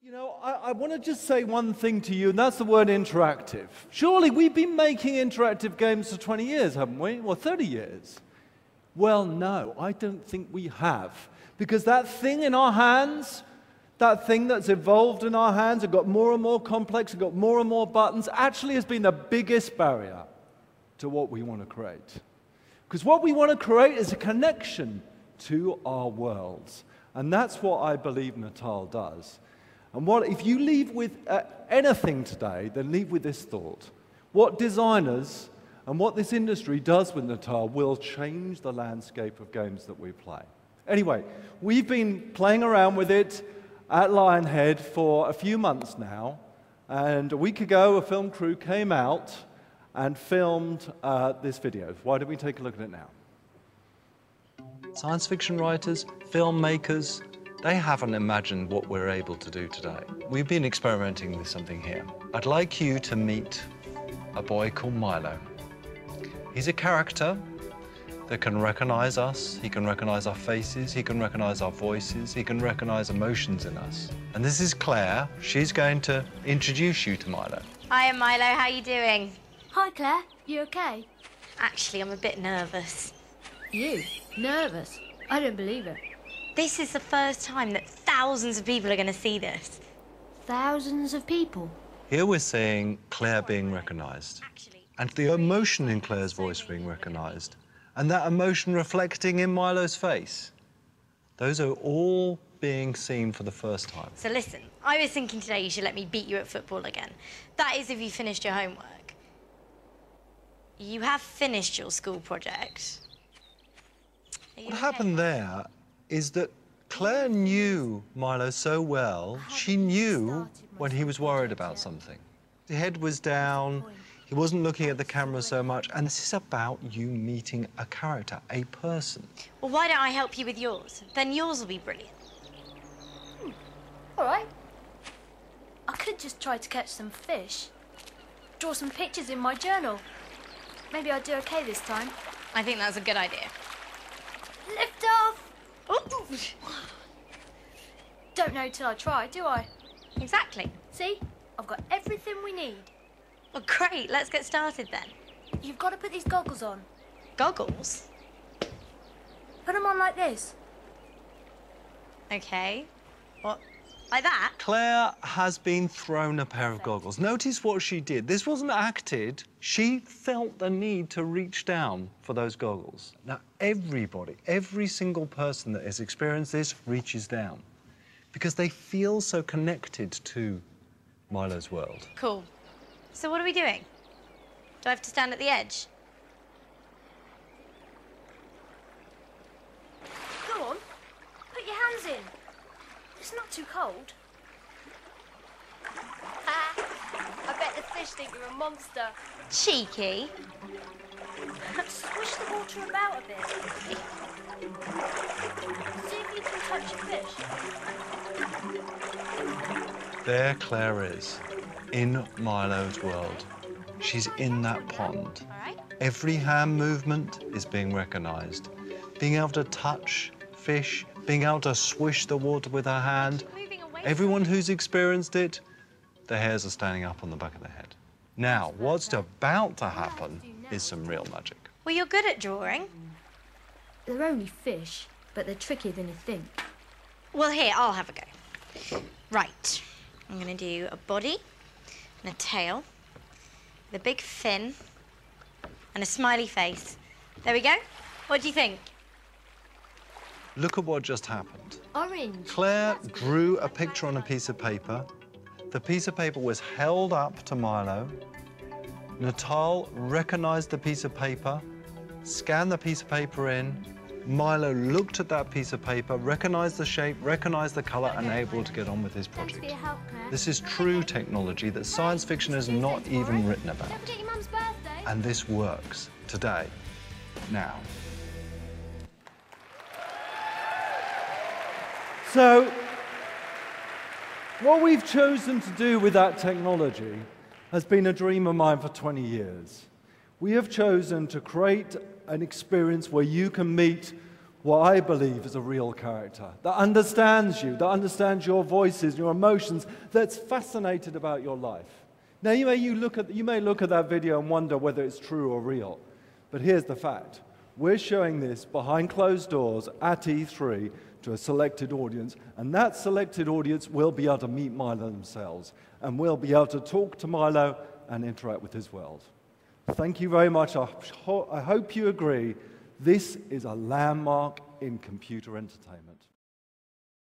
You know, I want to just say one thing to you, and that's the word interactive. Surely we've been making interactive games for 20 years, haven't we? Or 30 years? Well, no, I don't think we have. Because that thing in our hands, that thing that's evolved in our hands, it got more and more complex, it got more and more buttons, actually has been the biggest barrier to what we want to create. Because what we want to create is a connection to our worlds. And that's what I believe Natal does. And if you leave with anything today, then leave with this thought. What designers and what this industry does with Natal will change the landscape of games that we play. Anyway, we've been playing around with it at Lionhead for a few months now. And a week ago, a film crew came out and filmed this video. Why don't we take a look at it now? Science fiction writers, filmmakers, they haven't imagined what we're able to do today. We've been experimenting with something here. I'd like you to meet a boy called Milo. He's a character that can recognize us, he can recognize our faces, he can recognize our voices, he can recognize emotions in us. And this is Claire. She's going to introduce you to Milo. Hi, I'm Milo. How are you doing? Hi, Claire. You okay? Actually, I'm a bit nervous. You? Nervous? I don't believe it. This is the first time that thousands of people are going to see this. Thousands of people? Here we're seeing Claire being recognized, and the emotion in Claire's voice being recognized, and that emotion reflecting in Milo's face. Those are all being seen for the first time. So listen, I was thinking today you should let me beat you at football again. That is if you finished your homework. You have finished your school project. What happened there is that Claire knew Milo so well, she knew when he was worried about something. His head was down, he wasn't looking at the camera so much, and this is about you meeting a character, a person. Well, why don't I help you with yours? Then yours will be brilliant. All right. I could just try to catch some fish. Draw some pictures in my journal. Maybe I'll do okay this time. I think that's a good idea. Lift off! Ooh. Don't know till I try, do I? Exactly. See? I've got everything we need. Well, great. Let's get started then. You've got to put these goggles on. Goggles? Put them on like this. Okay. What? Like that? Claire has been thrown a pair of goggles. Notice what she did. This wasn't acted. She felt the need to reach down for those goggles. Now, everybody, every single person that has experienced this reaches down because they feel so connected to Milo's world. Cool. So what are we doing? Do I have to stand at the edge? Go on. Put your hands in. It's not too cold. I bet the fish think you're a monster. Cheeky. Swish the water about a bit. See if you can touch a fish. There Claire is, in Milo's world. She's in that pond. All right. Every hand movement is being recognized. Being able to touch fish, being able to swish the water with her hand. Everyone who's experienced it, the hairs are standing up on the back of their head. Now, what's about to happen is some real magic. Well, you're good at drawing. They're only fish, but they're trickier than you think. Well, here, I'll have a go. Right. I'm going to do a body and a tail with a big fin and a smiley face. There we go. What do you think? Look at what just happened. Orange. Claire drew a picture on a piece of paper. The piece of paper was held up to Milo. Natal recognized the piece of paper, scanned the piece of paper in. Milo looked at that piece of paper, recognized the shape, recognized the color, and able to get on with his project. Thanks for your help, Claire. This is true technology that science fiction has not even written about. Don't forget your mum's birthday. And this works today, now. So, what we've chosen to do with that technology has been a dream of mine for 20 years. We have chosen to create an experience where you can meet what I believe is a real character, that understands you, that understands your voices, your emotions, that's fascinated about your life. Now, you may look at that video and wonder whether it's true or real, but here's the fact. We're showing this behind closed doors at E3 to a selected audience, and that selected audience will be able to meet Milo themselves, and will be able to talk to Milo and interact with his world. Thank you very much. I hope you agree. This is a landmark in computer entertainment.